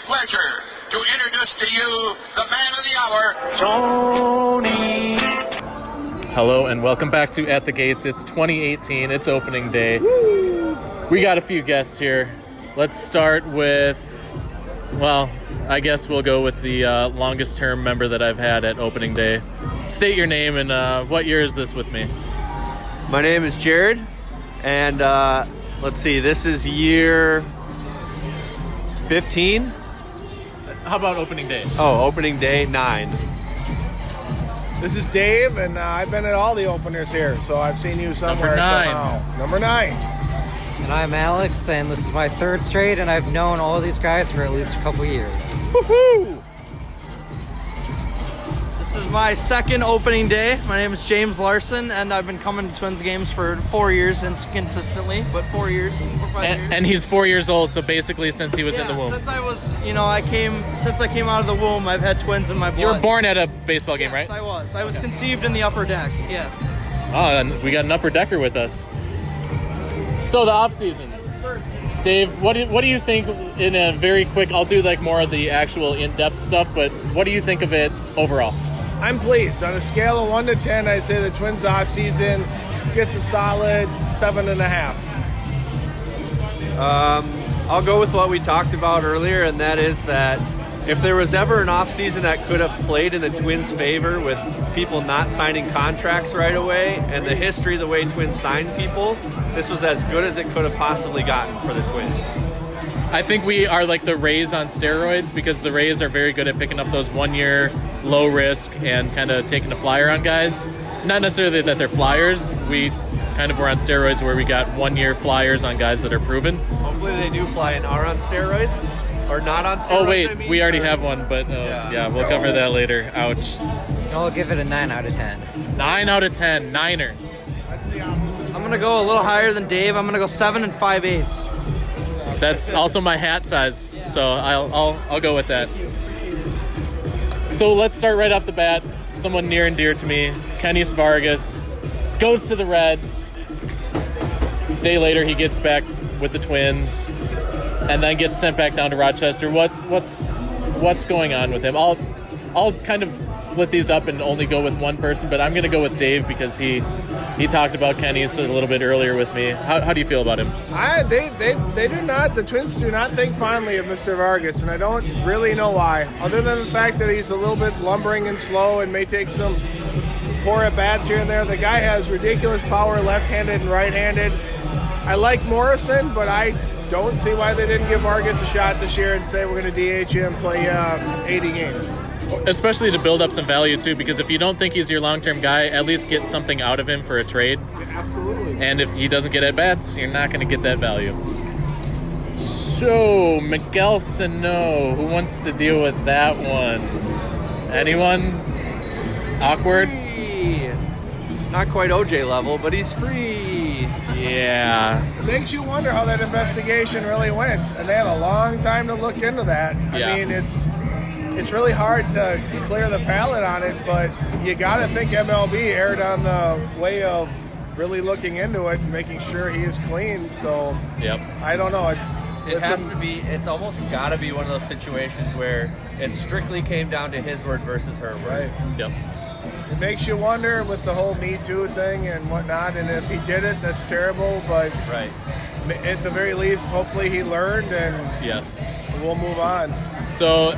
pleasure to introduce to you the man of the hour, Tony. Hello and welcome back to At the Gates. It's 2018. It's opening day. Woo! We got a few guests here. Let's start with, well, I guess we'll go with the longest term member that I've had at opening day. State your name and what year is this with me? My name is Jared, and let's see, this is year 15? How about opening day? Oh, opening day 9. This is Dave, and I've been at all the openers here, so I've seen you somewhere somehow. Number 9. And I'm Alex, and this is my 3rd straight, and I've known all these guys for at least a couple years. Woohoo! This is my 2nd opening day. My name is James Larson, and I've been coming to Twins games for 4 years consistently, but 4 years, 4 or 5 years. And he's 4 years old, so basically since he was in the womb. Since I was, since I came out of the womb, I've had twins in my blood. You were born at a baseball game, right? Yes, I was. I was conceived in the upper deck, yes. Oh, and we got an upper decker with us. So the off season, Dave, what do you think in a very quick? I'll do like more of the actual in-depth stuff, but what do you think of it overall? I'm pleased. On a scale of 1 to 10, I'd say the Twins off season gets a solid 7.5. I'll go with what we talked about earlier, and that is that if there was ever an offseason that could have played in the Twins' favor with people not signing contracts right away and the history of the way Twins signed people, this was as good as it could have possibly gotten for the Twins. I think we are like the Rays on steroids because the Rays are very good at picking up those 1 year low risk and kind of taking a flyer on guys. Not necessarily that they're flyers. We kind of were on steroids where we got 1 year flyers on guys that are proven. Hopefully they do fly and are on steroids. Or not on steroids. Oh, wait, we already have one, but yeah, we'll cover that later. Ouch. I'll give it a 9 out of 10. 9 out of 10. Niner. That's the opposite. I'm going to go a little higher than Dave. I'm going to go 7 5/8. That's also my hat size, so I'll go with that. So let's start right off the bat. Someone near and dear to me, Kenny Vargas, goes to the Reds. A day later, he gets back with the Twins, and then gets sent back down to Rochester. What's going on with him? I'll kind of split these up and only go with one person, but I'm going to go with Dave because he talked about Kenny's a little bit earlier with me. How do you feel about him? They do not. The Twins do not think fondly of Mr. Vargas, and I don't really know why. Other than the fact that he's a little bit lumbering and slow and may take some poor at bats here and there. The guy has ridiculous power, left-handed and right-handed. I like Morrison, but I don't see why they didn't give Vargas a shot this year and say we're going to DH him, play 80 games. Especially to build up some value, too, because if you don't think he's your long-term guy, at least get something out of him for a trade. Absolutely. And if he doesn't get at-bats, you're not going to get that value. So, Miguel Sano, who wants to deal with that one? Anyone? Awkward? Free. Not quite OJ level, but he's free. Yeah. It makes you wonder how that investigation really went, and they had a long time to look into that. Yeah. I mean, it's really hard to clear the palate on it, but you got to think MLB erred on the way of really looking into it and making sure he is clean. So, Yep. I don't know. It's almost got to be one of those situations where it strictly came down to his word versus her word. Right. Yep. It makes you wonder with the whole Me Too thing and whatnot, and if he did it, that's terrible, but Right. at the very least, hopefully he learned and Yes. we'll move on. So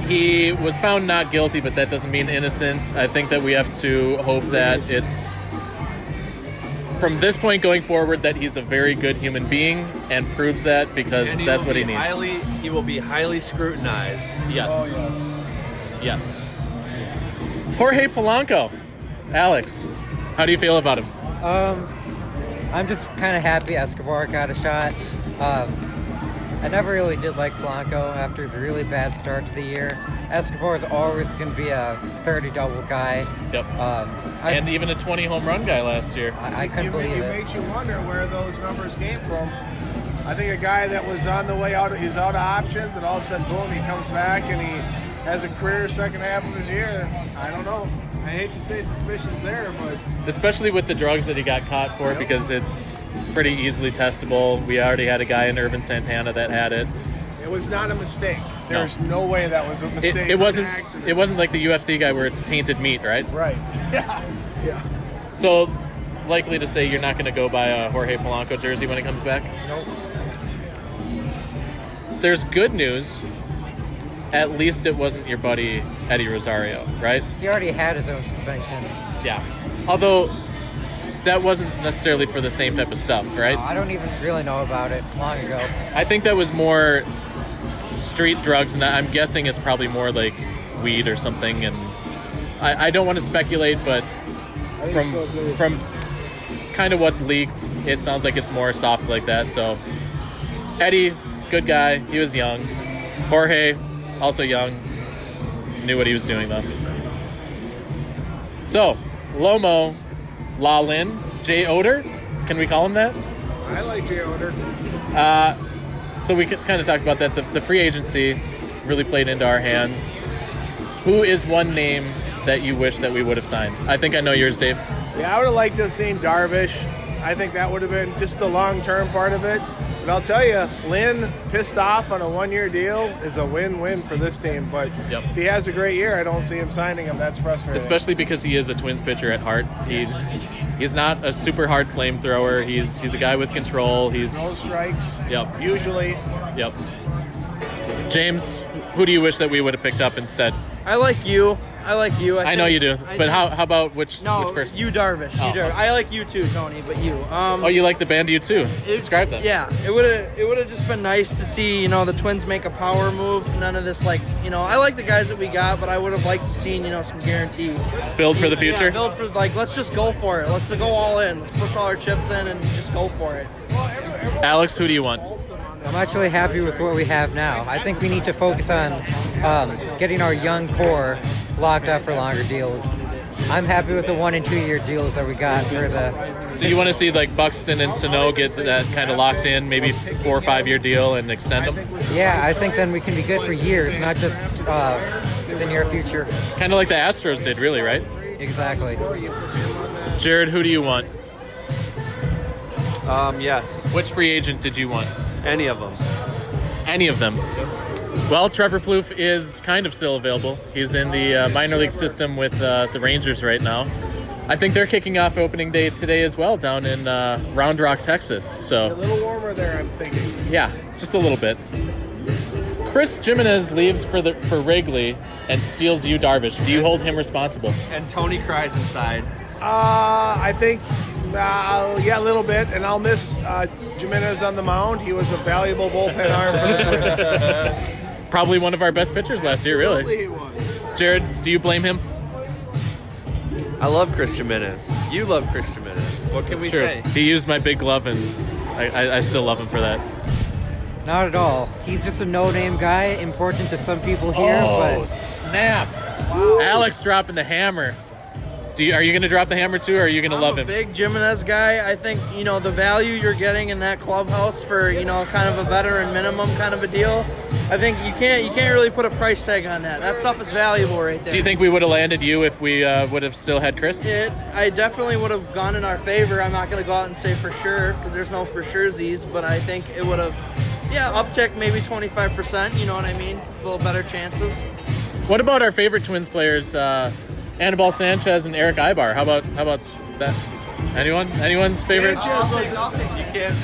he was found not guilty, but that doesn't mean innocent. I think that we have to hope that it's from this point going forward that he's a very good human being and proves that because And that's what he needs. He will be highly scrutinized. Yes. Oh, yes. Yes. Jorge Polanco. Alex, how do you feel about him? I'm just kind of happy Escobar got a shot. I never really did like Blanco after his really bad start to the year. Escobar is always going to be a 30-double guy. Yep. And even a 20 home run guy last year. I couldn't believe It it. makes you wonder where those numbers came from. I think a guy that was on the way out, he's out of options, and all of a sudden, boom, he comes back and he has a career second half of his year. I don't know. I hate to say suspicions there, but Especially with the drugs that he got caught for because it's pretty easily testable. We already had a guy in Urban Santana that had it. It was not a mistake. There's no way that was a mistake. It wasn't. An accident. It wasn't like the UFC guy where it's tainted meat, right? Right. Yeah. So, likely to say you're not going to go buy a Jorge Polanco jersey when it comes back? Nope. There's good news. At least it wasn't your buddy Eddie Rosario, right? He already had his own suspension. Yeah. Although, that wasn't necessarily for the same type of stuff, right? I don't even really know about it long ago. I think that was more street drugs, and I'm guessing it's probably more like weed or something. And I don't want to speculate, but from kind of what's leaked, it sounds like it's more soft like that. So Eddie, good guy. He was young. Jorge, also young. Knew what he was doing though. So Lomo, La Lin, Jay Oder. Can we call him that? I like Jay Oder. So we kind of talked about that. The free agency really played into our hands. Who is one name that you wish that we would have signed? I think I know yours, Dave. Yeah, I would have liked to have seen Darvish. I think that would have been just the long-term part of it. But I'll tell you, Lynn pissed off on a one-year deal is a win-win for this team. But if he has a great year, I don't see him signing him. That's frustrating. Especially because he is a Twins pitcher at heart. He's not a super hard flamethrower. He's a guy with control. He's no strikes. Yep. Usually. Yep. James, who do you wish that we would have picked up instead? I like you. I know you do. But how about which No, person? you Darvish. Oh, You Darvish. okay. I like you too, Tony, but you. Oh, you like the band you too? Describe them. Yeah, it would have just been nice to see, the Twins make a power move. None of this I like the guys that we got, but I would have liked to see, some guarantee. Build for the future? Yeah, build for let's just go for it. Let's go all in. Let's push all our chips in and just go for it. Alex, who do you want? I'm actually happy with what we have now. I think we need to focus on getting our young core locked up for longer deals. I'm happy with the 1 and 2 year deals that we got for the. So you want to see like Buxton and Sano get that kind of locked in, maybe 4 or 5 year deal and extend them? Yeah, I think then we can be good for years, not just the near future. Kind of like the Astros did, really, right? Exactly. Jared, who do you want? Yes. Which free agent did you want? Any of them. Any of them. Well, Trevor Plouffe is kind of still available. He's in the minor league system with the Rangers right now. I think they're kicking off opening day today as well down in Round Rock, Texas. A So, little warmer there, I'm thinking. yeah, just a little bit. Chris Jimenez leaves for Wrigley and steals Yu Darvish. Do you hold him responsible? And Tony cries inside. I think, a little bit. And I'll miss Jimenez on the mound. He was a valuable bullpen arm for the Twins. Probably one of our best pitchers last year, really. Absolutely he was. Jared, do you blame him? I love Chris Jimenez. You love Chris Jimenez. What can we True. say? He used my big glove, and I still love him for that. Not at all. He's just a no-name guy, important to some people here, but Snap! Alex dropping the hammer. Are you going to drop the hammer too, or are you going to love him? I'm a big Jimenez guy. I think, the value you're getting in that clubhouse for, kind of a veteran minimum kind of a deal. I think you can't really put a price tag on that. That stuff is valuable right there. Do you think we would have landed you if we would have still had Chris? I definitely would have gone in our favor. I'm not going to go out and say for sure because there's no for surezies, but I think it would have, uptick maybe 25%. You know what I mean? A little better chances. What about our favorite Twins players, Anibal Sanchez and Eric Ibar? How about that? Anyone's favorite? Sanchez was You can't.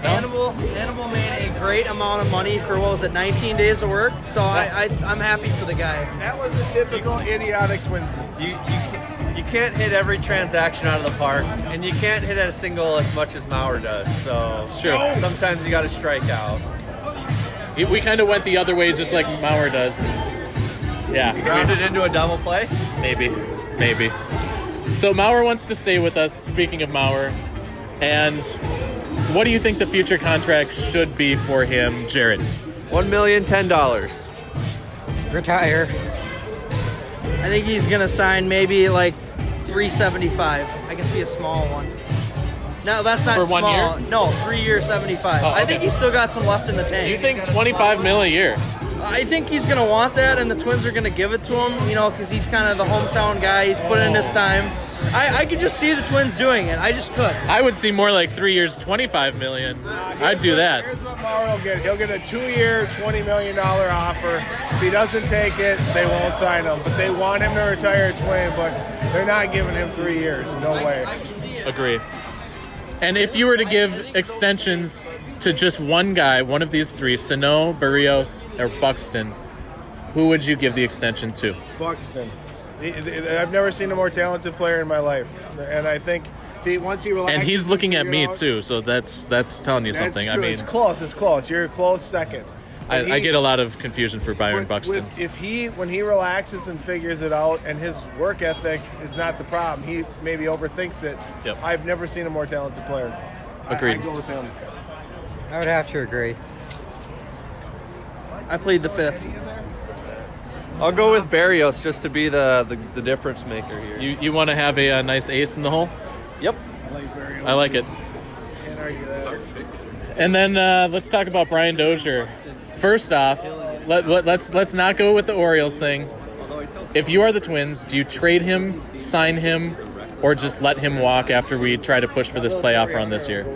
Animal made a great amount of money for 19 days of work. So I'm happy for the guy. that was a typical idiotic Twins move. You can't hit every transaction out of the park, and you can't hit at a single as much as Maurer does. So It's true. sometimes you got to strike out. We kind of went the other way, just like Maurer does. Yeah, Turned it into a double play. maybe. So Maurer wants to stay with us. Speaking of Maurer, and what do you think the future contract should be for him, Jared? $1,010,000. retire. I think he's gonna sign maybe like $375. I can see a small one. No, that's not For small. 1 year? No, 3 years, 75. Oh, I think okay. he's still got some left in the tank. Do you think $25 million a year? I think he's going to want that, and the Twins are going to give it to him, because he's kind of the hometown guy. He's put in his time. I could just see the Twins doing it. I just could. I would see more like 3 years, $25 million. I'd do that. Here's what Mauro will get. He'll get a 2-year, $20 million offer. If he doesn't take it, they won't sign him. But they want him to retire a Twin, but they're not giving him 3 years. No way. Agree. And if you were to give extensions to just one guy, one of these three, Sano, Barrios, or Buxton, who would you give the extension to? Buxton. I've never seen a more talented player in my life. And I think once he relaxes... And he's looking at me, too, so that's telling you something. That's true. I mean, It's close. You're a close second. I get a lot of confusion for Byron Buxton. When he relaxes and figures it out, and his work ethic is not the problem, he maybe overthinks it. Yep. I've never seen a more talented player. Agreed. I go with him. I would have to agree. I played the fifth. I'll go with Barrios just to be the difference maker here. You want to have a nice ace in the hole? Yep. I like it. Can't argue that. And then let's talk about Brian Dozier. First off, let's not go with the Orioles thing. If you are the Twins, do you trade him, sign him, or just let him walk after we try to push for this playoff run this year?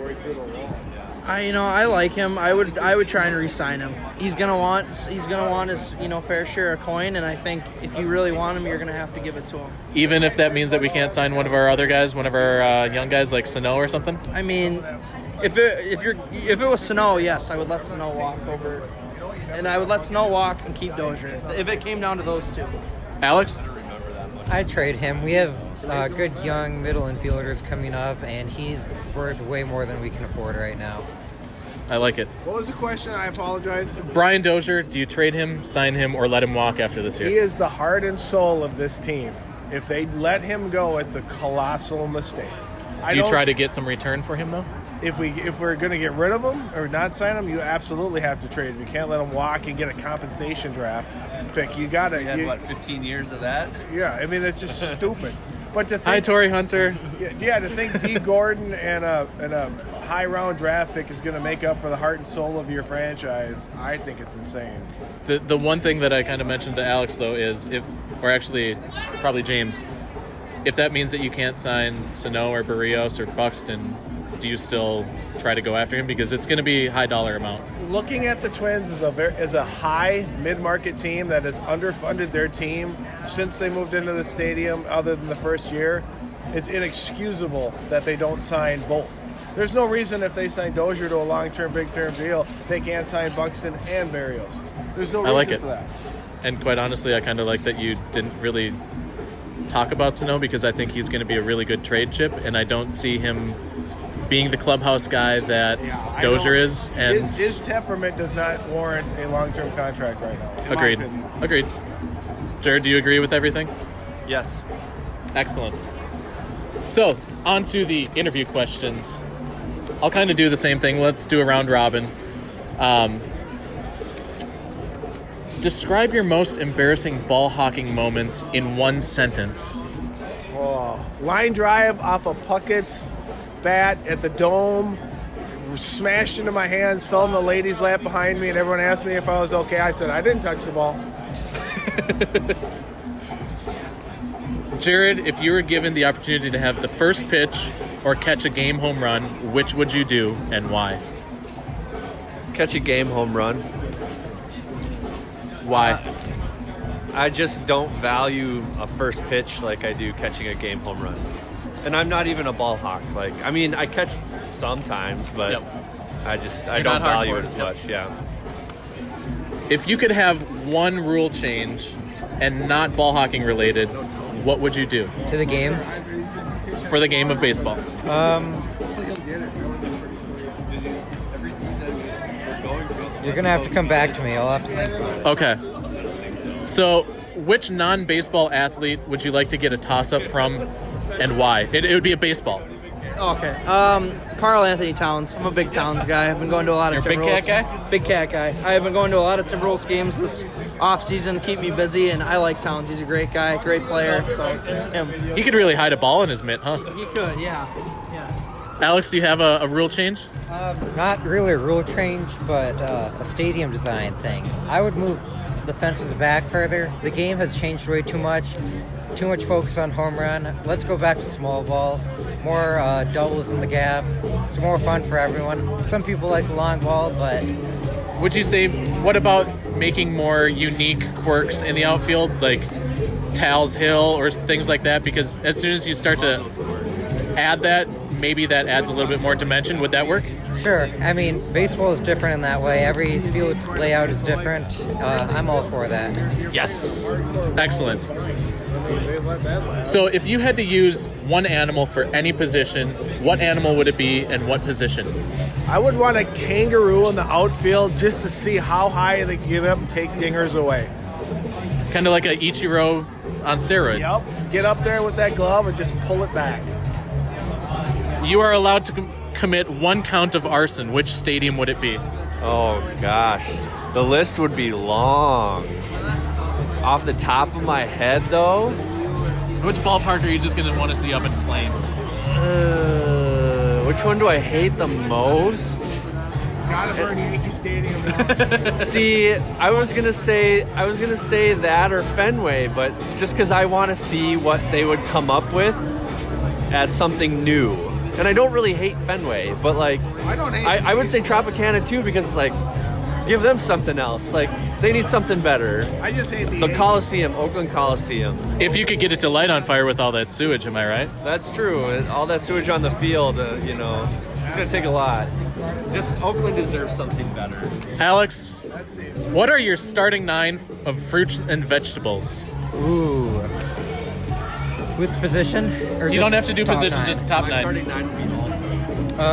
I like him. I would try and re-sign him. He's gonna want his fair share of coin, and I think if you really want him, you're gonna have to give it to him. Even if that means that we can't sign one of our other guys, one of our young guys like Sano or something. I mean, if it was Sano, yes, I would let Sano walk over, and I would let Sano walk and keep Dozier if it came down to those two. Alex? I'd trade him. We have good young middle infielders coming up, and he's worth way more than we can afford right now. I like it. What was the question? I apologize. Brian Dozier, do you trade him, sign him, or let him walk after this year? He is the heart and soul of this team. If they let him go, it's a colossal mistake. Do you try to get some return for him, though? If we're going to get rid of him or not sign him, you absolutely have to trade him. You can't let him walk and get a compensation draft pick. You got to. We had, 15 years of that? Yeah, I mean, it's just stupid. But to think, Hi, Torrey Hunter. Yeah, to think D. Gordon and a high round draft pick is going to make up for the heart and soul of your franchise, I think it's insane. The one thing that I kind of mentioned to Alex, though, is probably James, if that means that you can't sign Sano or Barrios or Buxton, do you still try to go after him? Because it's going to be a high dollar amount. Looking at the Twins as a high mid-market team that has underfunded their team since they moved into the stadium, other than the first year, it's inexcusable that they don't sign both. There's no reason if they sign Dozier to a long-term, big-term deal, they can't sign Buxton and Barrios. There's no reason for that. And quite honestly, I kind of like that you didn't really talk about Sano, because I think he's going to be a really good trade chip, and I don't see him being the clubhouse guy that Dozier is. And his temperament does not warrant a long-term contract right now. Agreed. Jared, do you agree with everything? Yes. Excellent. So, on to the interview questions. I'll kind of do the same thing. Let's do a round robin. Describe your most embarrassing ball hawking moment in one sentence. Line drive off of Puckett's bat at the Dome, smashed into my hands, fell in the ladies' lap behind me, and everyone asked me if I was okay. I said, I didn't touch the ball. Jared, if you were given the opportunity to have the first pitch or catch a game home run, which would you do and why? Catch a game home run. Why? I just don't value a first pitch like I do catching a game home run. And I'm not even a ball hawk. I catch sometimes, but I don't value it as much. Yeah. If you could have one rule change and not ball hawking related, what would you do? To the game? For the game of baseball. You're going to have to come back to me. I'll have to think about it. Okay. So, which non-baseball athlete would you like to get a toss-up from, and why? It would be a baseball. Okay. Carl Anthony Towns. I'm a big Towns guy. I've been going to a lot of You're a Timberwolves. big cat guy? Big cat guy. I've been going to a lot of Timberwolves games this off-season to keep me busy, and I like Towns. He's a great guy, great player. So, him. He could really hide a ball in his mitt, huh? He could, yeah. Alex, do you have a rule change? Not really a rule change, but a stadium design thing. I would move the fences back further. The game has changed way too much. Too much focus on home run. Let's go back to small ball. More doubles in the gap. It's more fun for everyone. Some people like the long ball, but Would you say, what about making more unique quirks in the outfield, like Tal's Hill or things like that? Because as soon as you start to add that, maybe that adds a little bit more dimension. Would that work? sure. I mean, baseball is different in that way. Every field layout is different. I'm all for that. Yes. Excellent. So if you had to use one animal for any position, what animal would it be and what position? I would want a kangaroo in the outfield just to see how high they can get up and take dingers away. Kind of like a Ichiro on steroids. Yep. Get up there with that glove and just pull it back. You are allowed to commit one count of arson. Which stadium would it be? Oh gosh, the list would be long. Off the top of my head, though, Which ballpark are you just going to want to see up in flames? which one do I hate the most? Gotta burn Yankee Stadium now. See, I was gonna say that or Fenway, but just because I want to see what they would come up with as something new. And I don't really hate Fenway, but like I don't hate I would say Tropicana too, because it's like, give them something else. Like, they need something better. I just hate The Coliseum, Oakland Coliseum. If you could get it to light on fire with all that sewage, am I right? That's true. And all that sewage on the field, it's gonna take a lot. Just Oakland deserves something better. Alex, what are your starting 9 of fruits and vegetables? Ooh. With position? Or You just don't have to do top position, 9? just top My 9. starting 9 would be all.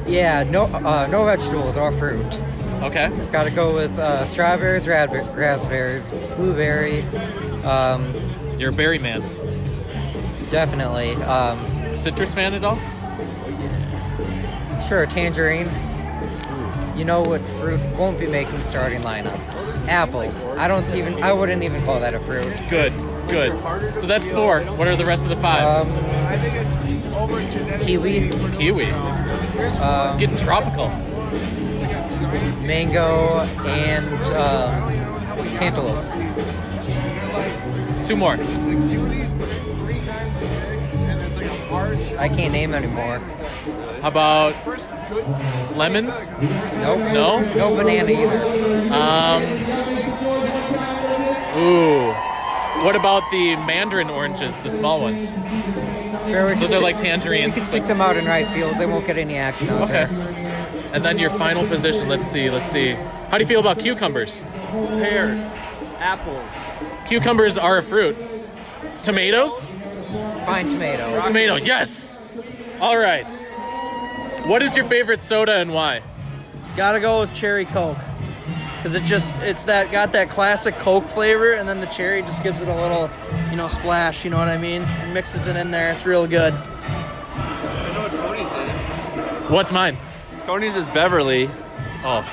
Yeah, no vegetables, all fruit. Okay. Gotta go with strawberries, raspberries, blueberry, You're a berry man. definitely. Citrus fan at all? Sure, tangerine. You know what fruit won't be making starting lineup? Apple. I wouldn't even call that a fruit. Good. So that's 4. What are the rest of the 5? I think it's over genetic. Kiwi, Kiwi. Getting tropical. mango, and cantaloupe. 2 more. I can't name anymore. How about lemons? Nope. No? No banana either. Ooh. What about the mandarin oranges, the small ones? Sure, we can Those are stick- like tangerines. We can stick them out in right field. They won't get any action out Okay. there. And then your final position, let's see. How do you feel about cucumbers? Pears, apples. Cucumbers are a fruit. Tomatoes? Fine tomato. Tomato, yes! All right. What is your favorite soda and why? Gotta go with cherry Coke. Because it's got that classic Coke flavor, and then the cherry just gives it a little, splash, you know what I mean? It mixes it in there. It's real good. I know what Tony's is. What's mine? Tony's is Beverly. Oh,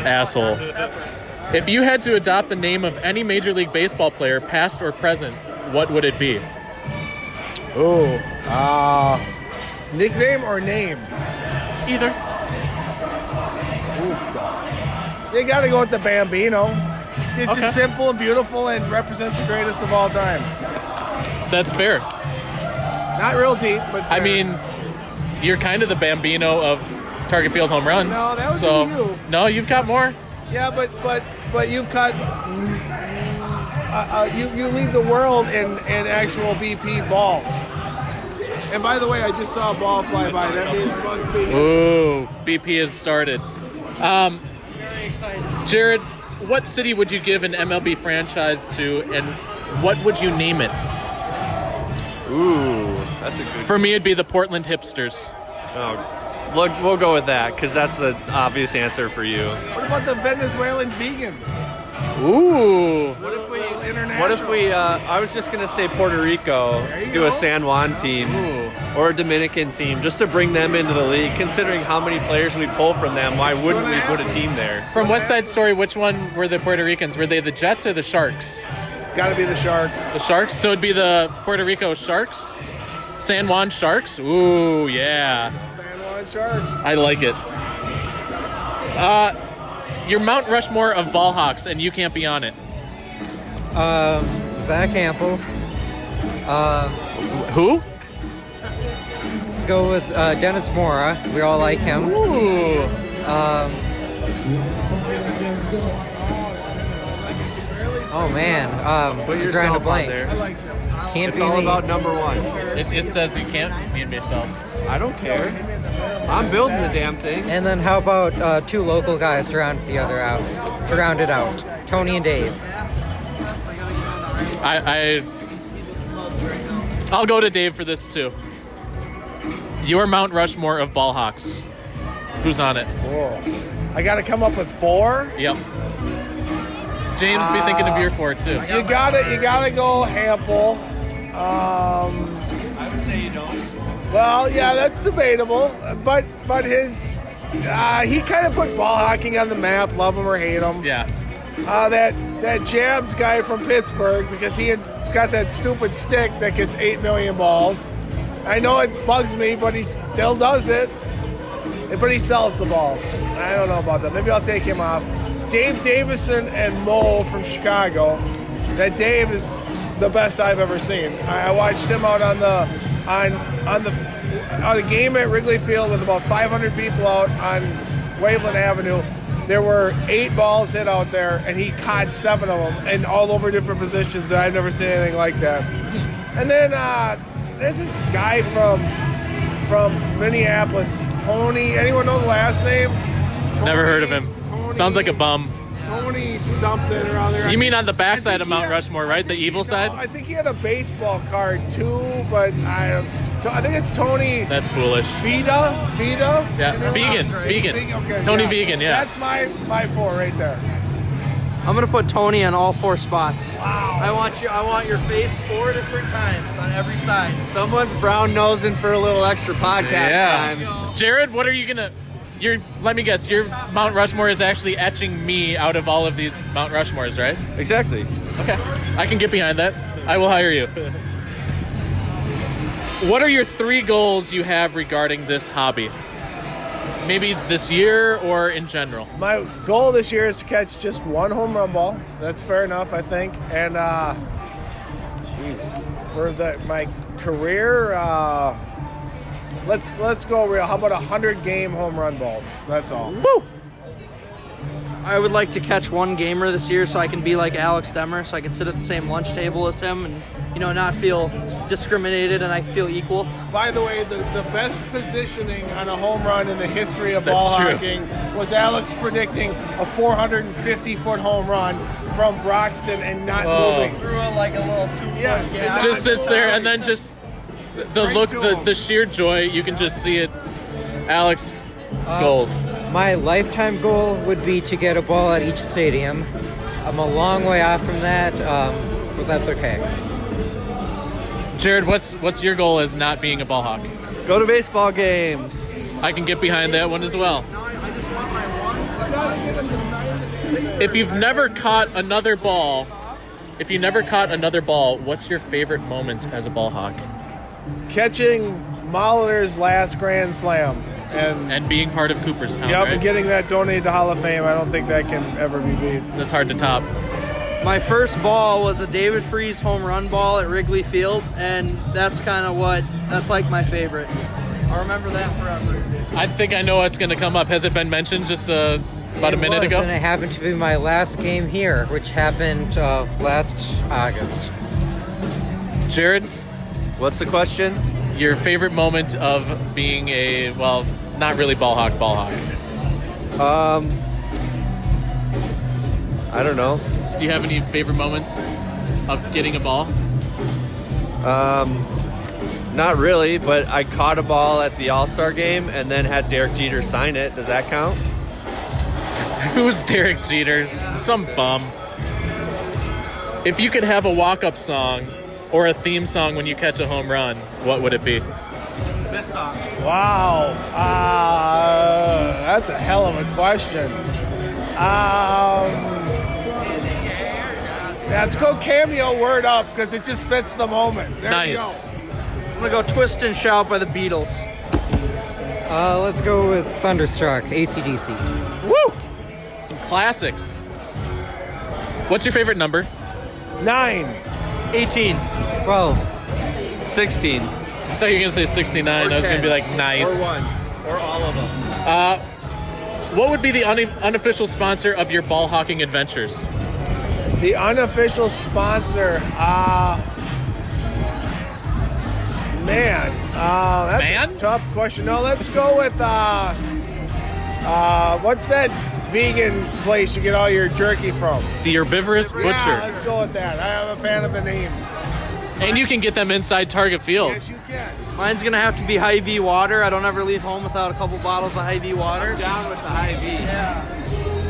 asshole. If you had to adopt the name of any Major League Baseball player, past or present, what would it be? Nickname or name? Either. You got to go with the Bambino. It's Okay. just simple and beautiful and represents the greatest of all time. That's fair. Not real deep, but fair. I mean, you're kind of the Bambino of Target Field home runs. No, that would so, be you. No, you've got more. Yeah, but you've got you lead the world in actual BP balls. And by the way, I just saw a ball fly by. That means it must be him. Ooh, BP has started. Jared, what city would you give an MLB franchise to, and what would you name it? Ooh, that's a good. For me, it'd be the Portland Hipsters. Oh, look, we'll go with that because that's the obvious answer for you. What about the Venezuelan vegans? Ooh. What if we? I was just gonna say Puerto Rico, There you do go. a San Juan team or a Dominican team, just to bring them into the league. Considering how many players we pull from them, why wouldn't we put a team there? From West Side Story, which one were the Puerto Ricans? Were they the Jets or the Sharks? Got to be the Sharks. The Sharks? So it'd be the Puerto Rico Sharks? San Juan Sharks? Ooh, yeah. San Juan Sharks. I like it. Your Mount Rushmore of ball hawks, and you can't be on it. Zach Campbell. Who? Let's go with Dennis Mora. We all like him. Ooh. Oh man. Put I'm trying to yourself on blank. there. Can't It's be all me. about number one. It says you can't be yourself. I don't care. I'm building the damn thing. And then how about two local guys to round the other out? To round it out, Tony and Dave. I'll go to Dave for this too. Your Mount Rushmore of ball hawks. Who's on it? Whoa. I got to come up with 4. Yep. James, be thinking of your 4 too. You gotta go Hampel. I would say you don't. Well, yeah, that's debatable. But his he kind of put ball hockey on the map. Love him or hate him. Yeah. That Jabs guy from Pittsburgh, because he's got that stupid stick that gets 8 million balls. I know it bugs me, but he still does it. But he sells the balls. I don't know about that. Maybe I'll take him off. Dave Davison and Mo from Chicago. That Dave is the best I've ever seen. I watched him out on a game at Wrigley Field with about 500 people out on Waveland Avenue. There were 8 balls hit out there, and he caught 7 of them, and all over different positions. And I've never seen anything like that. And then there's this guy from Minneapolis, Tony. Anyone know the last name? Never heard of him. Tony, Sounds like a bum. Tony something or other. You mean on the backside of Mount Rushmore, right? The evil side? I think he had a baseball card too, but I think it's Tony That's foolish. Vida. Yeah, vegan. Okay, Tony Vegan, yeah. That's my 4 right there. I'm gonna put Tony on all 4 spots. Wow. I want your face 4 different times on every side. Someone's brown nosing for a little extra podcast time. Jared, what are you gonna... let me guess, your Mount Rushmore is actually etching me out of all of these Mount Rushmores, right? Exactly. Okay. I can get behind that. I will hire you. What are your 3 goals you have regarding this hobby? Maybe this year or in general? My goal this year is to catch just 1 home run ball. That's fair enough, I think. And, for my career, let's go real. How about 100 game home run balls? That's all. Woo! I would like to catch 1 gamer this year so I can be like Alex Demmer, so I can sit at the same lunch table as him and, not feel discriminated and I feel equal. By the way, the best positioning on a home run in the history of ball That's true. hocking was Alex predicting a 450-foot home run from Broxton and not moving. Threw it like a little 2-foot. Yes, Yeah. Just sits there and then just the right look, to him. the sheer joy, you can just see it. Alex, goals. My lifetime goal would be to get a ball at each stadium. I'm a long way off from that, but that's okay. Jared, what's your goal as not being a ball hawk? Go to baseball games. I can get behind that one as well. If you've never caught another ball, what's your favorite moment as a ball hawk? Catching Molitor's last Grand Slam. And being part of Cooperstown, Yep, right? and getting that donated to Hall of Fame. I don't think that can ever be beat. That's hard to top. My first ball was a David Freese home run ball at Wrigley Field, and that's like my favorite. I'll remember that forever. I think I know what's going to come up. Has it been mentioned just about a minute ago? And it happened to be my last game here, which happened last August. Jared, What's the question? your favorite moment of being not really ball hawk. I don't know. Do you have any favorite moments of getting a ball? Not really, but I caught a ball at the All-Star game and then had Derek Jeter sign it. Does that count? Who's Derek Jeter? Some bum. If you could have a walk-up song or a theme song when you catch a home run, what would it be? This song. Wow. That's a hell of a question. Let's go Cameo Word Up because it just fits the moment. There Nice. we go. I'm gonna go Twist and Shout by the Beatles. Let's go with Thunderstruck, AC/DC. Woo! Some classics. What's your favorite number? 9. 18. 12. 16. I thought you were going to say 69. I was going to be like, nice. Or 1. Or all of them. What would be the unofficial sponsor of your ball hawking adventures? The unofficial sponsor, that's a tough question. No, let's go with, what's that vegan place you get all your jerky from? The Herbivorous Butcher. Yeah, let's go with that. I am a fan of the name. And you can get them inside Target Field. Yes, you can. Mine's gonna have to be Hy-Vee water. I don't ever leave home without a couple bottles of Hy-Vee water. I'm down with the Hy-Vee. Yeah.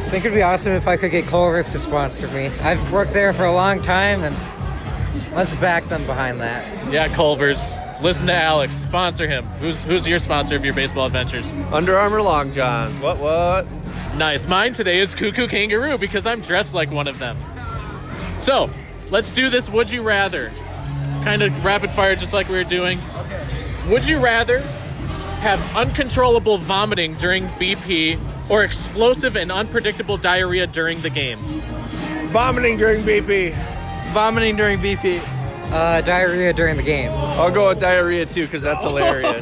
I think it'd be awesome if I could get Culver's to sponsor me. I've worked there for a long time, and let's back them behind that. Yeah, Culver's. Listen to Alex. Sponsor him. Who's your sponsor of your baseball adventures? Under Armour Long Johns. What? Nice. Mine today is Cuckoo Kangaroo because I'm dressed like one of them. So, let's do this Would You Rather. Kind of rapid fire just like we were doing. Okay. Would you rather have uncontrollable vomiting during BP or explosive and unpredictable diarrhea during the game? Vomiting during BP. Vomiting during BP. Diarrhea during the game. I'll go with diarrhea too because that's hilarious.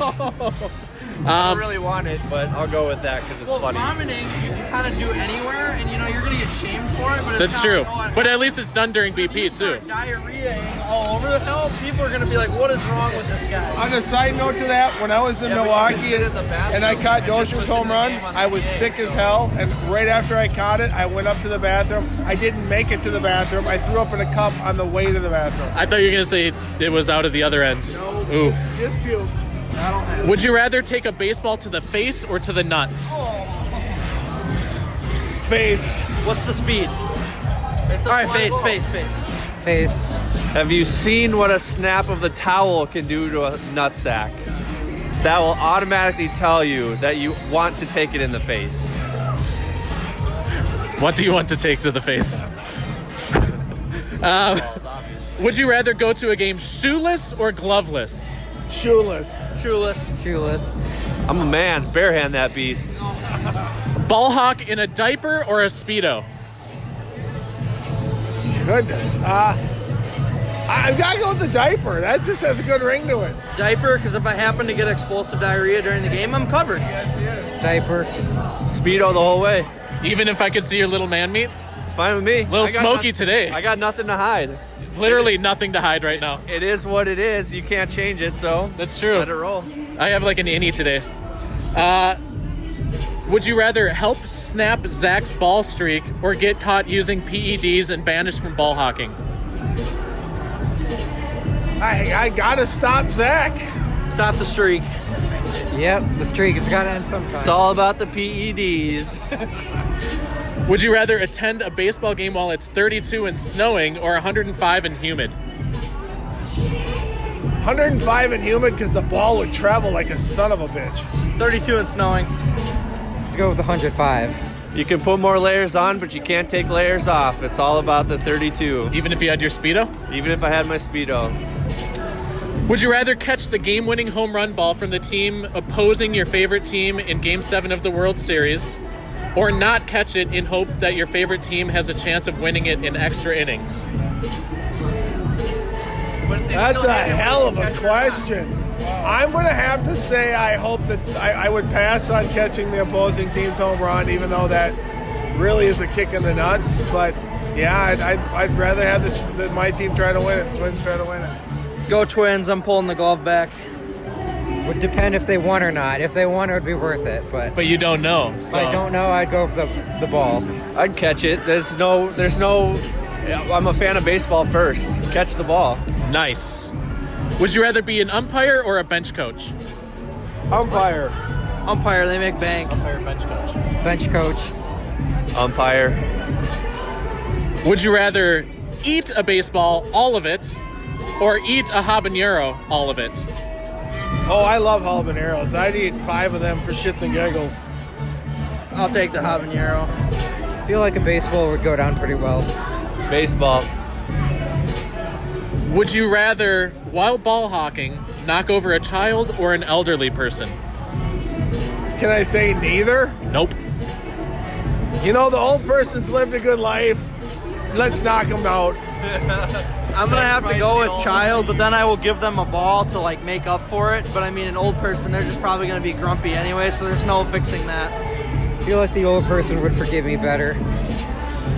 I don't really want it, but I'll go with that because it's funny. Vomiting you can kind of do anywhere, and you're gonna get shamed for it. But it's That's kinda true. like, But at least it's done during BP too. Diarrheaing all over the hill. People are gonna be like, "What is wrong with this guy?" On a side note to that, when I was in Milwaukee and I caught Dozier's home run, I was sick as hell. And right after I caught it, I went up to the bathroom. I didn't make it to the bathroom. I threw up in a cup on the way to the bathroom. I thought you were going to say it was out of the other end. No, Oof. just puke. Would you rather take a baseball to the face or to the nuts? Face. What's the speed? All right, face. Face. Have you seen what a snap of the towel can do to a nutsack? That will automatically tell you that you want to take it in the face. What do you want to take to the face? Would you rather go to a game shoeless or gloveless? Shoeless. Shoeless. I'm a man. Barehand that beast. Ball hawk in a diaper or a Speedo? Goodness. I've got to go with the diaper. That just has a good ring to it. Diaper, because if I happen to get explosive diarrhea during the game, I'm covered. Yes, yes. Diaper. Speedo the whole way. Even if I could see your little man meat? It's fine with me. Little I got smoky today. I got nothing to hide. Literally nothing to hide right now. It is what it is. You can't change it, so That's true. let it roll. I have like an innie today. Would you rather help snap Zach's ball streak or get caught using PEDs and banished from ball hawking? I got to stop Zach. Stop the streak. Yep, the streak. It's got to end sometime. It's all about the PEDs. Would you rather attend a baseball game while it's 32 and snowing or 105 and humid? 105 and humid because the ball would travel like a son of a bitch. 32 and snowing. Let's go with the 105. You can put more layers on, but you can't take layers off. It's all about the 32. Even if you had your Speedo? Even if I had my Speedo. Would you rather catch the game-winning home run ball from the team opposing your favorite team in Game 7 of the World Series or not catch it in hope that your favorite team has a chance of winning it in extra innings? That's a hell of a question. I'm going to have to say I hope that I would pass on catching the opposing team's home run, even though that really is a kick in the nuts. But, yeah, I'd rather have my team try to win it, the Twins try to win it. Go Twins, I'm pulling the glove back. Would depend if they won or not. If they won, it would be worth it. But But you don't know. if So. I don't know, I'd go for the ball. I'd catch it. There's no. I'm a fan of baseball first. Catch the ball. Nice. Would you rather be an umpire or a bench coach? Umpire. Umpire, they make bank. Umpire, bench coach. Bench coach. Umpire. Would you rather eat a baseball, all of it, or eat a habanero, all of it? Oh, I love habaneros. I'd eat 5 of them for shits and giggles. I'll take the habanero. I feel like a baseball would go down pretty well. Baseball. Would you rather, while ball hawking, knock over a child or an elderly person? Can I say neither? Nope. You know, the old person's lived a good life. Let's knock him out. I'm gonna have to go with child, but then I will give them a ball to like make up for it. But I mean, an old person, they're just probably gonna be grumpy anyway, so there's no fixing that. I feel like the old person would forgive me better.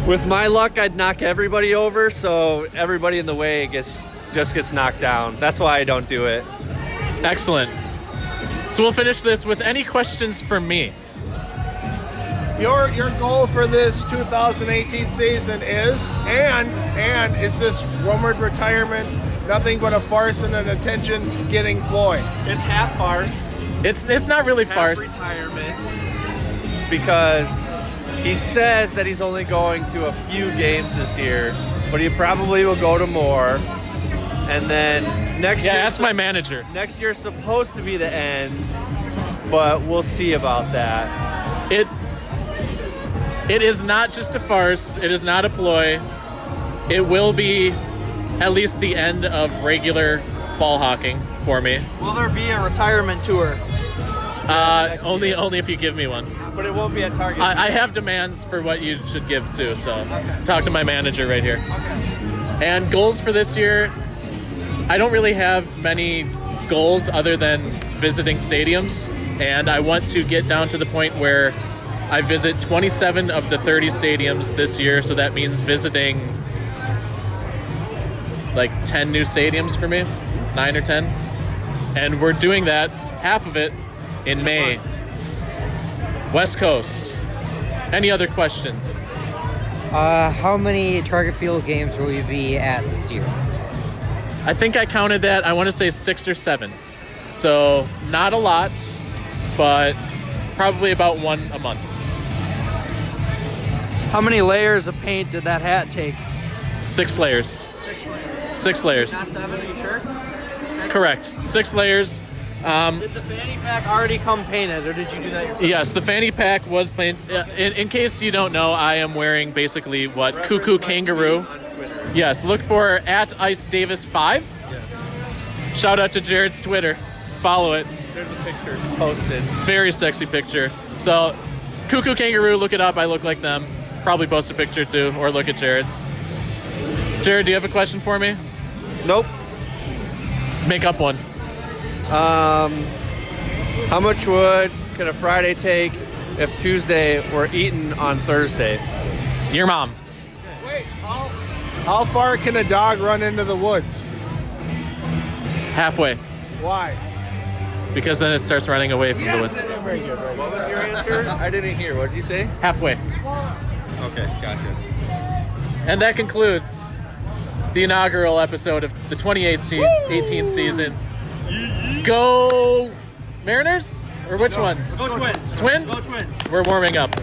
With my luck, I'd knock everybody over, so everybody in the way just gets knocked down. That's why I don't do it. Excellent. So we'll finish this with any questions for me. Your goal for this 2018 season is, and is this rumored retirement nothing but a farce and an attention-getting ploy? It's half farce, It's not really half farce. retirement, because he says that he's only going to a few games this year, but he probably will go to more. And then next year, Ask my manager. next year's supposed to be the end, but we'll see about that. It is not just a farce. It is not a ploy. It will be at least the end of regular ball hawking for me. Will there be a retirement tour? Only if you give me one. But it won't be at Target. I have demands for what you should give too, so talk to my manager right here. And goals for this year, I don't really have many goals other than visiting stadiums, and I want to get down to the point where I visit 27 of the 30 stadiums this year, so that means visiting like 10 new stadiums for me, 9 or 10. And we're doing that, half of it, in May. West Coast. Any other questions? How many Target Field games will you be at this year? I think I counted that. I want to say 6 or 7. So not a lot, but probably about 1 a month. How many layers of paint did that hat take? 6 layers. 6 layers. 6 layers. Not 7, are you sure? 6? Correct. 6 layers. Did the fanny pack already come painted, or did you do that yourself? Yes, the fanny pack was painted. In case you don't know, I am wearing basically what Cuckoo Kangaroo. Yes, look for @IceDavis5. Shout out to Jared's Twitter. Follow it. There's a picture posted. Very sexy picture. So, Cuckoo Kangaroo, look it up. I look like them. Probably post a picture too, or look at Jared's. Jared, do you have a question for me? Nope. Make up one. How much wood could a Friday take if Tuesday were eaten on Thursday? Your mom. Wait, how far can a dog run into the woods? Halfway. Why? Because then it starts running away from the woods. Very good, very What good. was your answer? I didn't hear. What did you say? Halfway. Okay, gotcha. And that concludes the inaugural episode of the 2018 season. Go Mariners? Or which ones? Go Twins. Twins? Go Twins. We're warming up.